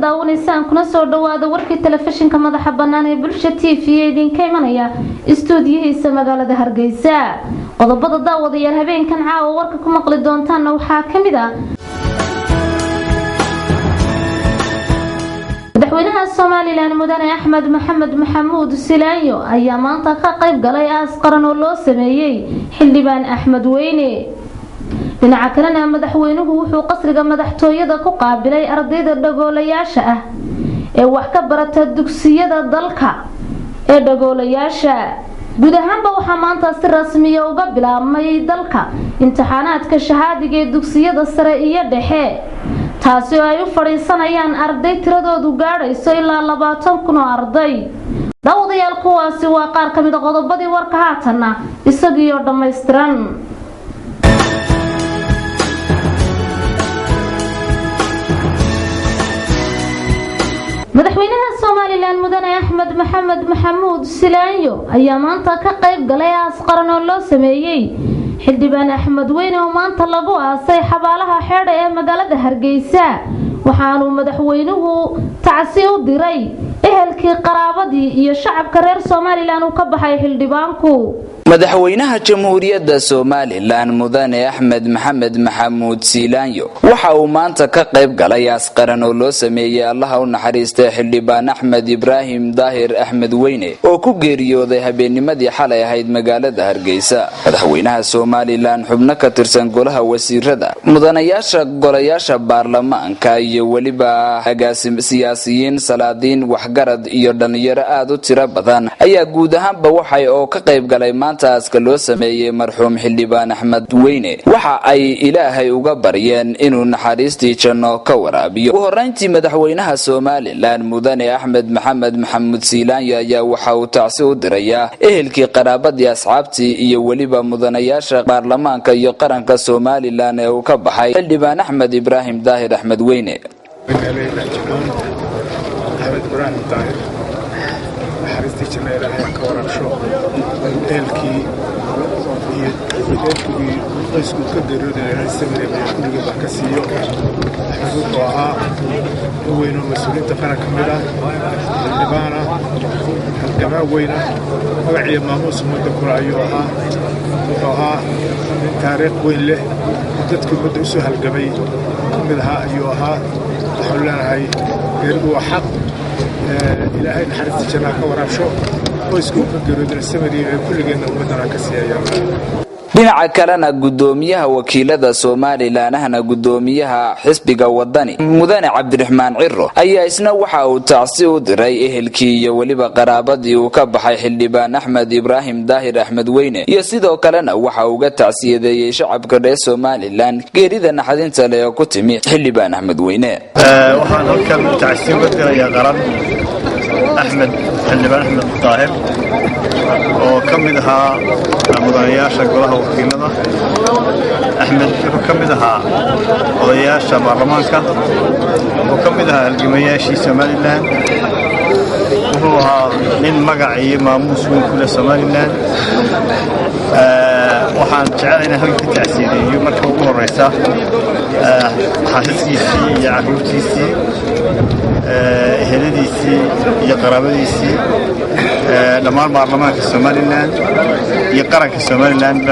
daawaneysaan kuna soo dhawaada warkii telefishinka madaxa bannaan ee Bulsha TV idinka imanaya istuudiyihiisa magaalada Hargeysa. Qodobada daawadayaal habeenkan caawa warka ku maqli doontaan waxaa kamid ah madaxweynaha Soomaaliland Mudane Axmed Maxamed Maxamuud Silaayo ayaa maanta ka qayb galay aas qaran oo loo sameeyay xildhibaan Axmed Weyne. dhinaca kalena madaxweynuhu wuxuu qasriga madaxtooyada ku qaabilay ardayda dhagoolayaasha ah ee wax ka barata dugsiyada dalka ee dhagoolayaasha. guud ahaanba waxaa maanta si rasmi ah uga bilaabmay dalka imtixaanaadka shahaadiga ee dugsiyada sare iyo dhexe, taasi oo ay u fadhiisanayaan arday tiradoodu gaadhayso ilaa 20,000 oo arday. daawadayaal kuwaasi waa qaar ka mid ah qodobadii warka haatana isagii oo dhammaystiran. madaxweynaha Soomaaliland Mudane Axmed Maxamed Maxamuud Silaayo ayaa maanta ka qayb galay aas qaran oo loo sameeyay xildhibaan Axmed Weyne oo maanta lagu aasay xabaalaha xeedha ee magaalada Hargeysa. waxaanu madaxweynuhu tacsi u diray ehelkii qaraabadii iyo shacabka reer Soomaaliland uu ka baxay xildhibaanku. madaxweynaha jamhuuriyadda Soomaaliland Mudane Axmed Maxamed Maxamuud Silaayo waxa uu maanta ka qayb galay aas qaran oo loo sameeyay Allah u naxariistay xildhibaan Axmed Ibraahim Daahir Axmed Weyne oo ku geeriyooday habeennimadii xalay ahayd magaalada Hargeysa. madaxweynaha Soomaaliland xubno ka tirsan golaha wasiirada, mudanayaasha golayaasha baarlamaanka iyo waliba agaasim siyaasiyiin, salaadiin, waxgarad iyo dhalinyaro aad u tiro badan ayaa guud ahaanba waxay oo ka qayb galay aaska loo sameeyay marxuum xildhibaan Axmed Weyne. waxa ay Ilaahay uga baryeen inuu naxariistii janno ka waraabiyo. ugu horeyntii madaxweynaha Soomaaliland Mudane Axmed Maxamed Maxamuud Silaayo ayaa waxa uu tacsi u dirayaa ehelkii qaraabadii, asxaabtii iyo waliba mudanayaasha baarlamaanka iyo qaranka Soomaaliland ee uu ka baxay xildhibaan Axmed Ibraahim Daahir Axmed Weyne. eelkii iyo qoysku ka geeriyooday sameeyay kulliga wax ka siiyo xuquuq ahaa weyn oo mas'uuliyadda qaranka mid ah xildhibaana halgamaa weyn ah magaciisa maamuus muddo kale ayuu ahaa taariikh weyn leh dadkii muddo soo halgamay mid ahaa ayuu ahaa. waxaan leenahay geeridu waa xaq, ilaahay naxariista janno ka waraabsho. dhinaca kalena gudoomiyaha wakiilada Soomaaliland ahna gudoomiyaha xisbiga wadani Mudane Cabdiraxmaan Ciro ayaa isna waxa uu tacsi u diray ehelkii iyo waliba qaraabadii uu ka baxay xildhibaan Axmed Ibraahim Daahir Axmed Weyne, iyo sidoo kalena waxa uu uga tacsiyadeeyay shacabka reer Soomaaliland geerida naxdinta leh oo ku timi xildhibaan Axmed Weyne. waxaan halkan tacsi u dirayaa qaran أحمد حلبان أحمد الطاهر وكمدها مدنياشا قولها وكيلنا. أحمد وكمدها قضياشا برلمانكا وكمدها الجمياشي سوماليلاند، وهو من مقعي ماموس من كل سوماليلاند. waxaan jecelahay halka tacsiideeyo marka ugu horeysa xaaskiisii iyo carruurtiisii, eheladiisii iyo qaraabadiisii, dhammaan baarlamaanka Soomaaliland iyo qaranka Soomaaliland.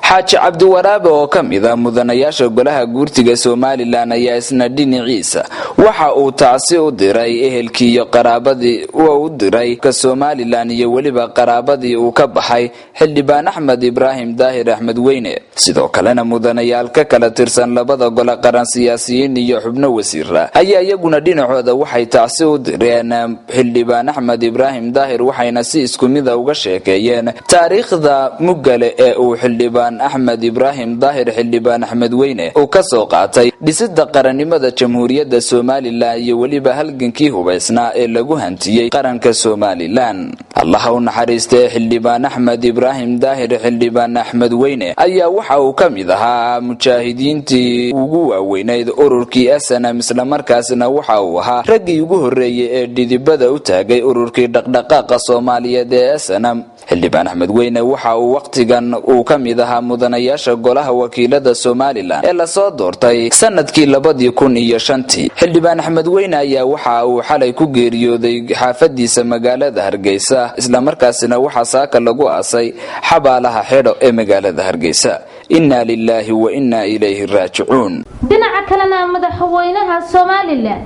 xaaji Cabdiwaraabe oo ka mid ah mudanayaasha golaha guurtiga Soomaaliland ayaa isna dhinaciisa waxa uu tacsi u diray ehelkii iyo qaraabadii uu u diray ka Soomaaliland iyo waliba qaraabadii uu ka baxay xildhibaan Axmed Ibraahim Daahir Axmed Weyne. sidoo kalena mudanayaal ka kala tirsan labada gole qaran, siyaasiyiin iyo xubno wasiira ayaa iyaguna dhinacooda waxay tacsi u direen xildhibaan Axmed Ibraahim Daahir, waxayna si isku mid ah uga sheekeeyeen taariikhda mugale ee uu xildhibaan Axmed Ibraahim Daahir xildhibaan Axmed Weyne oo ka soo qaatay dhisida qarannimada jamhuuriyadda Soomaaliland iyo waliba halgankii hubaysnaa ee lagu hantiyay qaranka Soomaaliland. allaha u naxariistay xildhibaan axmed ibraahim daahir xildhibaan axmed weyne ayaa waxa uu ka mid ahaa mujaahidiintii ugu waaweynayd ururkii SNM islamarkaasna waxa uu ahaa raggii ugu horreeyay ee dhidibada u taagay ururkii dhaqdhaqaaqa Soomaaliyeed ee SNM. xildhibaan axmed weyne waxa uu waqtigan uu ka mid ahaa mudanayaasha golaha wakiilada Somaliland ee la soo doortay sanadkii 2005. xildhibaan axmed weyne ayaa waxa uu xalay ku geeriyooday xaafadiisa magaalada Hargeysa isla markaasina waxa saaka lagu aasay xabaalaha xidho ee magaalada Hargeysa. inna lillahi wa inna ilayhi raaji'uun. dhinaca kalena madaxweynaha Somaliland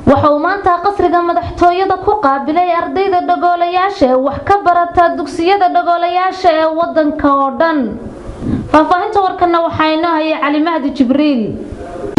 waxa uu maanta qasriga madaxtooyada ku qaabilay ardayda dhagoolayaasha ee wax ka barata dugsiyada dhagoolayaasha ee wadanka oo dhan. faafahinta warkana waxa inoo hayay Cali Mahdi Jibriil.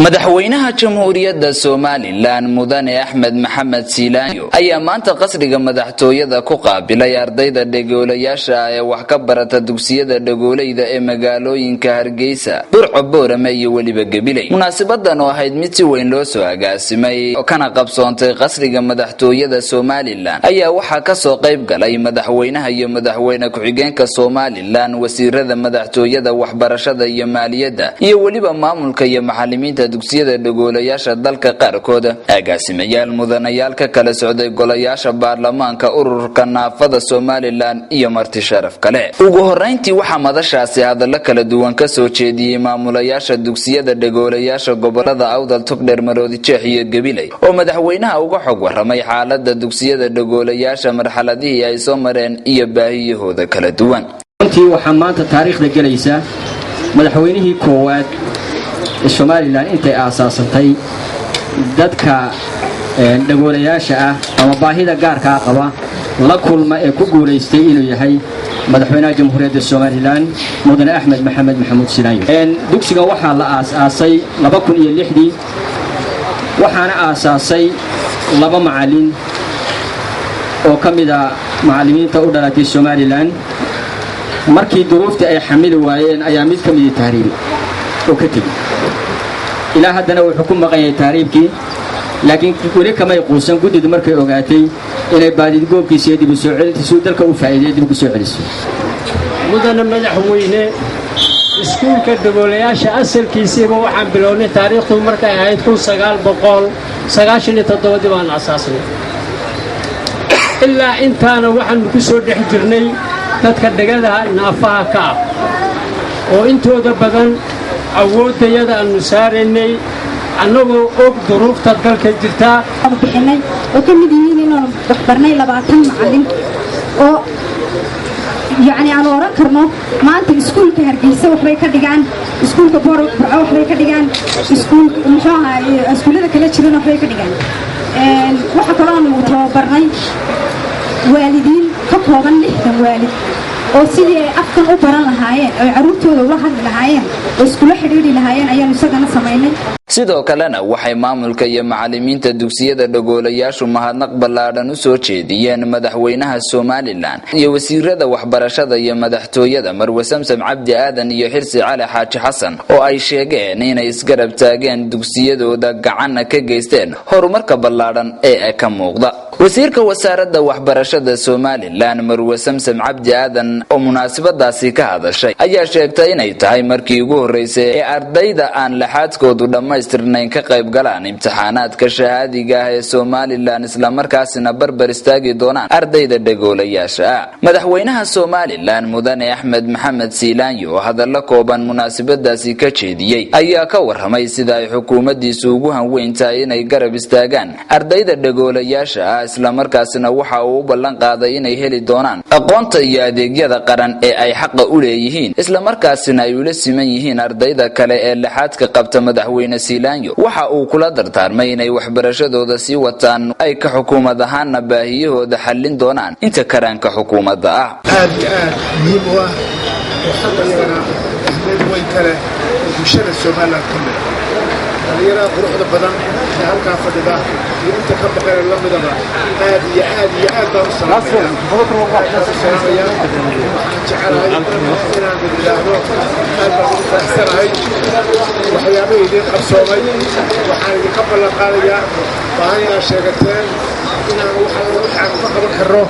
madaxweynaha jamhuuriyadda Somaliland mudane Axmed Maxamed Siilaanyo ayaa maanta qasriga madaxtooyada ku qaabilay ardayda dhagoolayaasha ee wax ka barata dugsiyada dhagoolayda ee magaalooyinka Hargeysa, Burco, Boorame iyo waliba Gabiley. munaasabadan oo ahayd mid si weyn loo soo agaasimay oo kana qabsoontay qasriga madaxtooyada Somaliland ayaa waxa ka soo qayb galay madaxweynaha iyo madaxweyne ku-xigeenka Somaliland, wasiirada madaxtooyada, waxbarashada iyo maaliyadda iyo waliba maamulka iyo macallimiinta dugsiyada dhagoolayaasha dalka qaarkooda. agaasimayaal mudanayaal ka kala socday golayaasha baarlamaanka, ururka naafada Somaliland iyo marti sharaf kale. ugu horeyntii waxa madashaasi hadallo kala duwan ka soo jeediyay maamulayaasha dugsiyada dhagoolayaasha gobolada Awdal, Togdheer, Maroodi Jeex iyo Gabiley oo madaxweynaha uga xog waramay xaaladda dugsiyada dhagoolayaasha, marxaladihii ay soo mareen iyo baahiyahooda kala duwan. runtii waxaa maanta taariikhda gelaysa madaxweynihii koowaad Somaliland intay aasaasantay dadka dhagoolayaasha ah ama baahida gaarka ah qaba la kulma ee ku guuleystay inuu yahay madaxweynaha jamhuuriyadda Somaliland mudane Axmed Maxamed Maxamuud Siilaanyo. dugsiga waxaa la aasaasay 2006 waxaana aasaasay 2 macallin oo ka mid ah macallimiinta u dhalatay Somaliland. markii duruufta ay xamili waayeen ayaa mid ka mid tahriib oo ka tegay ilaa haddana wuxuu ku maqayay taariibkii, laakiin weli kama quusan guddidu markay ogaatay inay baadigoobkiisa dib u soo celintiisu dalka u faa'iideeyay dib u soo celisay. mudane madaxweyne iskuulka dhagoolayaasha asalkiisiiba waxaan bilownay taariikhdu markay ahayd 1997 baan aasaasnay. ilaa intaana waxaan ku soo dhex jirnay dadka dhagadaha naafaha ka ah oo intooda badan awoodayada aanu saaraynay annagoo og duruufta dalka jirta. bixinay oo ka mid yihiin inaan wax barnay 20 macallin oo aan oran karno maanta iskuulka Hargeysa waxbay ka dhigaan, iskuulka Burco waxbay ka dhigaan, iskuulada kala jiraan waxbay ka dhigaan. waxa kale oo aanu tababarnay waalidiin ka kooban 60 waalid oo sidii ay afkan u baran lahaayeen oo caruurtooda ula hadli lahaayeen oo iskula xiriiri lahaayeen ayaan isagana sameynay. sidoo kalena waxay maamulka iyo macallimiinta dugsiyada dhagoolayaashu mahadnaq ballaadhan u soo jeediyeen madaxweynaha Somaliland iyo wasiirada waxbarashada iyo madaxtooyada Marwe Samsam Cabdi Aadan iyo Xirsi Cali Xaaji Xasan oo ay sheegeen inay isgarab taageen dugsiyadooda gacanna ka geysteen horumarka ballaadhan ee ka muuqda. wasiirka wasaaradda waxbarashada Somaliland Marwe Samsam Cabdi Aadan oo munaasabadaasi ka hadashay ayaa sheegtay inay tahay markii ugu horeysay ee ardayda aan laxaadkoodu dhammaystirnayn ka qayb galaan imtixaanaadka shahaadiga ah ee Somaliland isla markaasina barbar istaagi doonaan ardayda dhagoolayaasha. madaxweynaha Somaliland mudane Axmed Maxamed Siilaanyo oo hadallo kooban munaasabadaasi ka jeediyay ayaa ka warramay sida ay xukuumaddiisu ugu hanweyntahay inay garab istaagaan ardayda dhagoolayaasha isla markaasina waxa uu ballan qaaday inay heli doonaan aqoonta iyo adeegyada qaran ee ay xaq u leeyihiin isla markaasina ay ula siman yihiin ardayda kale ee laxaadka qabta. madaxweyne Siilaanyo waxa uu kula dardaarmay inay waxbarashadooda sii wataan ay ka xukuumad ahaanna baahiyahooda xallin doonaan inta karaanka xukuumadda ah. aad muhiim u ah waxbarashada ahmed way kale bulshada Somaliland kamid dhalinyarada quruxda badan ee halkaa fadhida iyo inta ka baqay la midaba aad iyo aad baan u salaamayaa. waxyaabay idin qabsoomay waxaan idinka ballan qaadayaa baahan inaad sheegateen inaan waxaan ka qaban karno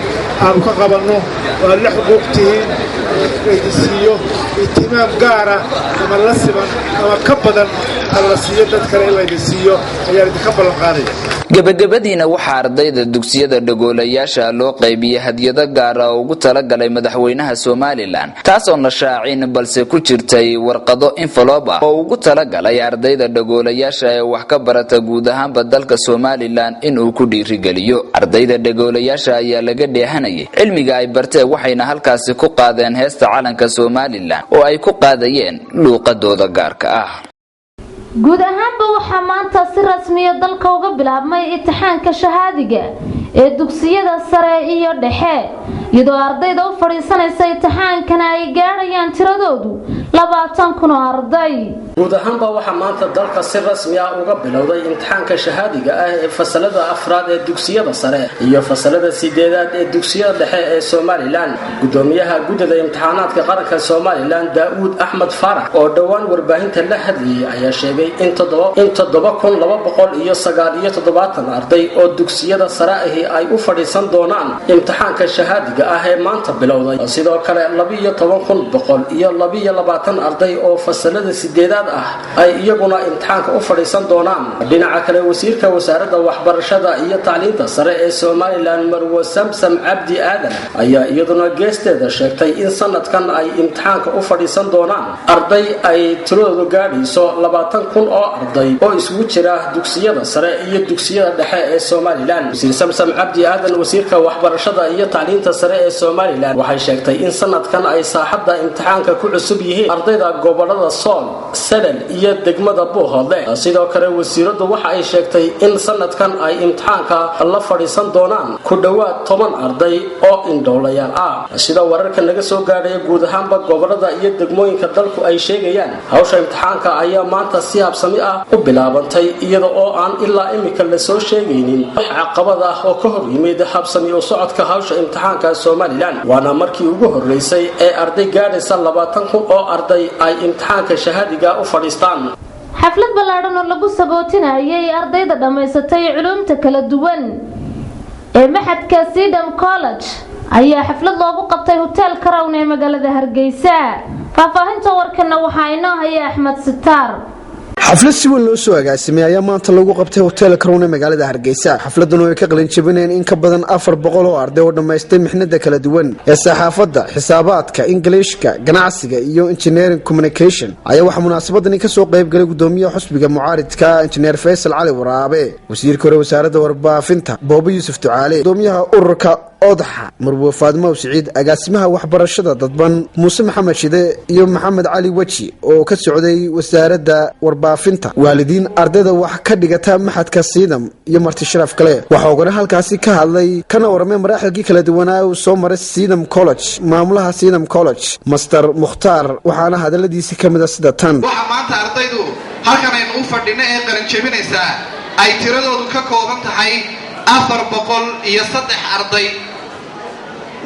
aanu ka qabanno oo aad la xuquuq tihiin laydin siiyo ihtimaam gaara ama la siman ama ka badan la siiyo dad kale in laydin siiyo ayaan idinka ballan qaadaya. gabagabadiina waxaa ardayda dugsiyada dhagoolayaasha loo qaybiyey hadiyado gaara oo ugu talagalay madaxweynaha Somaliland taasoo na shaacin balse ku jirtay warqado envelope ah oo ugu talagalay ardayda dhagoolayaasha ee wax ka barata guud ahaanba dalka Somaliland inuu ku dhiirigeliyo. ardayda dhagoolayaasha ayaa laga dheehanayay cilmiga ay barteen waxayna halkaasi ku qaadeen heesta calanka Somaliland oo ay ku qaadayeen luuqadooda gaarka ah. guud ahaanba waxaa maanta si rasmi ah dalka uga bilaabmay imtixaanka shahaadiga ee dugsiyada sare iyo dhexe iyadoo ardayda u fadhiisanaysa imtixaankana ay gaarayaan tiradoodu 20,000 oo arday. guud ahaanba waxaa maanta dalka si rasmi ah uga bilowday imtixaanka shahaadiga ah ee fasalada afraad ee dugsiyada sare iyo fasalada sideedaad ee dugsiyada dhexe ee Somaliland. gudoomiyaha guddida imtixaanaadka qaranka Somaliland Daawud Axmed Farax oo dhawaan warbaahinta la hadlayay ayaa sheegay in 7,297 arday oo dugsiyada sare ay u fadhiisan doonaan imtixaanka shahaadiga ah ee maanta bilowday. sidoo kale 12,122 arday oo fasalada sideedaad ah ay iyaguna imtixaanka u fadhiisan doonaan. dhinaca kale wasiirka wasaaradda waxbarashada iyo tacliinta sare ee Somaliland Marwo Samsam Cabdi Aadan ayaa iyaduna geesteeda sheegtay in sanadkan ay imtixaanka u fadhiisan doonaan arday ay tiradoodu gaadhayso 20,000 oo arday oo isugu jira dugsiyada sare iyo dugsiyada dhexe ee Somaliland. wasiir Samsam Cabdi Aadan wasiirka waxbarashada iyo tacliinta sare ee Somaliland waxay sheegtay in sanadkan ay saaxadda imtixaanka ku cusub yihiin ardayda gobolada Sool, Salel iyo degmada Buuhoodle. sidoo kale wasiiradu waxa ay sheegtay in sanadkan ay imtixaanka la fadhiisan doonaan ku dhawaad 10 arday oo indhoolayaal ah. sida wararka naga soo gaaray guud ahaanba gobolada iyo degmooyinka dalku ay sheegayaan hawsha imtixaanka ayaa maanta si habsami ah u bilaabantay iyada oo aan ilaa imika la soo sheegaynin wax caqabad ah oo ka hor yimid habsami u socodka hawsha imtixaanka Somaliland. waana markii ugu horeysay ee arday gaadhaysa 20,000 oo arday ay imtixaanka shahaadiga u fadhiistaan. xaflad ballaaran oo lagu sagootinayay ardayda dhamaysatay culuumta kala duwan ee maxadka Sidam College ayaa xaflad loogu qabtay hotel Crown ee magaalada Hargeysa. faahfaahinta warkana waxaa inoo haya Axmed Sitar. xaflad si weyn loo soo agaasimay ayaa maanta lagu qabtay hotel Crown ee magaalada Hargeysa. xafladan oo ay ka qalin jabineen in ka badan 400 oo arday oo dhameystay mixnada kala duwan ee saxaafadda, xisaabaadka, Ingiriiska, ganacsiga iyo engineering communication ayaa waxa munaasabadan ka soo qayb galay gudoomiyaha xusbiga mucaaridka Engineer Faysal Cali Waraabe, wasiirka wasaaradda warbaahinta Boobo Yuusuf Ducaale, gudoomiyaha ururka Odaxa Marwo Faadmo Saciid, agaasimaha waxbarashada dadban Muuse Maxamed Shide iyo Maxamed Cali Waji oo ka socday wasaaradda warbaahinta, waalidiin ardayda wax ka dhigata maxadka Sidam iyo marti sharaf kale. waxa uu halkaasi ka hadlay kana warmay maraaxilkii kala duwanaa oo soo maray Sidam College, maamulaha Sidam College Master Mukhtaar, waxaana hadaladiisa kamid ah sida tan. waxa maanta ardaydu halkan ay u fadhina ee qaran jabinaysa ay tiradoodu ka kooban tahay 403 arday.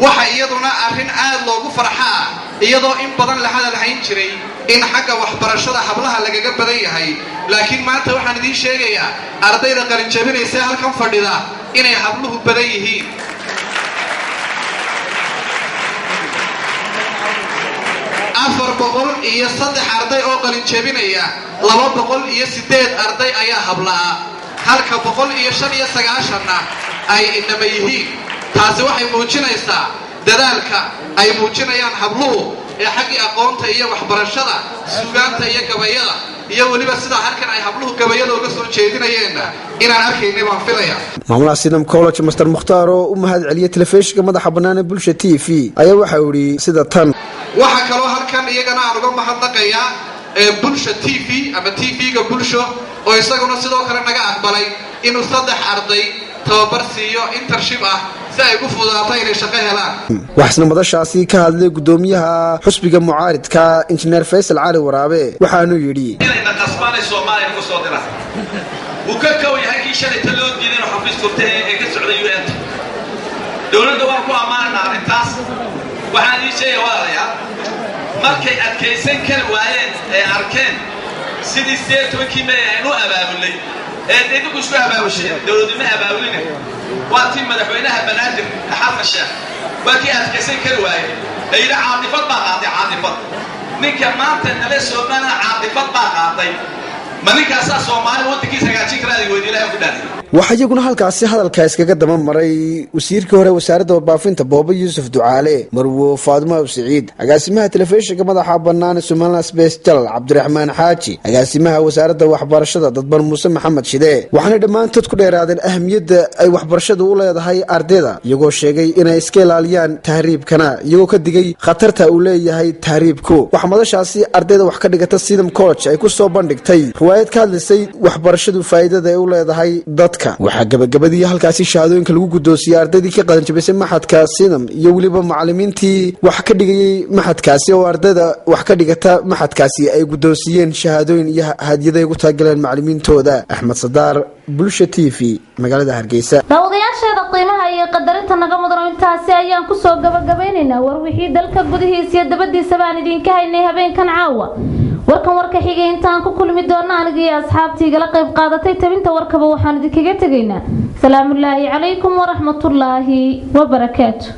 waxa iyaduna arrin aad loogu farxaa iyadoo in badan la hadal hayn jiray in xagga waxbarashada hablaha lagaga badan yahay, laakiin maanta waxaan idin sheegayaa ardayda qaran jabinaysa halkan fadhida inay habluhu badan yihiin. afar boqol iyo 3 arday oo qaran jabinaya 208 arday ayaa hablaha halka 195 ay inama yihiin. taasi waxay muujinaysaa dadaalka ay muujinayaan habluhu ee xagga aqoonta iyo waxbarashada, suugaanta iyo gabayada iyo waliba sida halkan ay habluhu gabayada uga soo jeedinayeen inaan arkaynay baan filaya. maamulaha Sidam College Master Mukhtaar oo u mahad celiyay telefishinka madaxa bannaan ee Bulsho TV ayaa waxa uu yiri sida tan. waxa kaloo halkan iyagana aan uga mahadnaqayaa Bulsho TV ama TV-ga Bulsho oo isaguna sidoo kale naga aqbalay inuu 3 arday tababar siiyo internship ah si ay ugu fududaato inay shaqo helaan. waxaana madashaasi ka hadlay gudoomiyaha xusbiga mucaaridka Engineer Faysal Cali Waraabe, waxaanu yiri inayna qasbanay Soomaaliya ku soo diraa uu ka yahay kii shalay loo diiday inuu xafiis furtay ee ka socday UN. dawladda waa ku amaanaa intaas waxaan ii sheegay walaalayaal markay adkaysan kari waayeen ee arkeen sidii 7 May aynu abaabulay idinku isku abaabushay dowladnimo abaabulina waa tii madaxweynaha banaadir xasan sheekh waa kii adkaysan kari waayey ay caadifad baa qaaday caadifad ninka maanta nala Soomaaliya caadifad baa qaaday ma ninkaasaa Soomaali waddankiisa hagaajin karaa weydiin Ilaahay ku dhaadiyay waxaa iyaguna halkaasi hadalka iskaga daba maray wasiirkii hore wasaaradda warbaafinta Booba Yuusuf Ducaale Marwo Faadimo Saciid agaasimaha telefishinka madaxa bannaan Somaliland Space Channel Cabdiraxmaan Xaaji agaasimaha wasaaradda waxbarashada Dadban Muuse Maxamed Shide waxaana dhammaantood ku dheeraadeen ahmiyadda ay waxbarashadu u leedahay ardayda iyagoo sheegay inay iska ilaaliyaan tahriibkana iyagoo ka digay khatarta uu leeyahay tahriibku waxa madashaasi ardayda wax ka dhigata Sidam College ay ku soo bandhigtay riwaayad ka hadlaysay waxbarashadu faa'iidada ay u leedahay dadka waxaa gabagabadii halkaasi shahaadooyinka lagu guddoonsiyay ardaydii ka qalan jabisay maxadka Sidam iyo waliba macallimiintii wax ka dhigayay maxadkaasi oo ardayda wax ka dhigata maxadkaasi ay guddoonsiyeen shahaadooyin iyo hadiyado ay ugu taageleen macallimiintooda Axmed Sadaar Bulsha TV magaalada Hargeysa daawadayaasheeda qiimaha iyo qadarinta naga mudan intaasi ayaan ku soo gabagabaynaynaa war wixii dalka gudihiisa iyo dabadiisa baan idinka haynay habeenkan caawa warkan warka xigay intaan ku kulmi doona aniga iyo asxaabtiga la qayb qaadatay tabinta warkaba waxaan idinkaga tagaynaa salaamu alaykum wa rahmatullaahi wa barakaatuh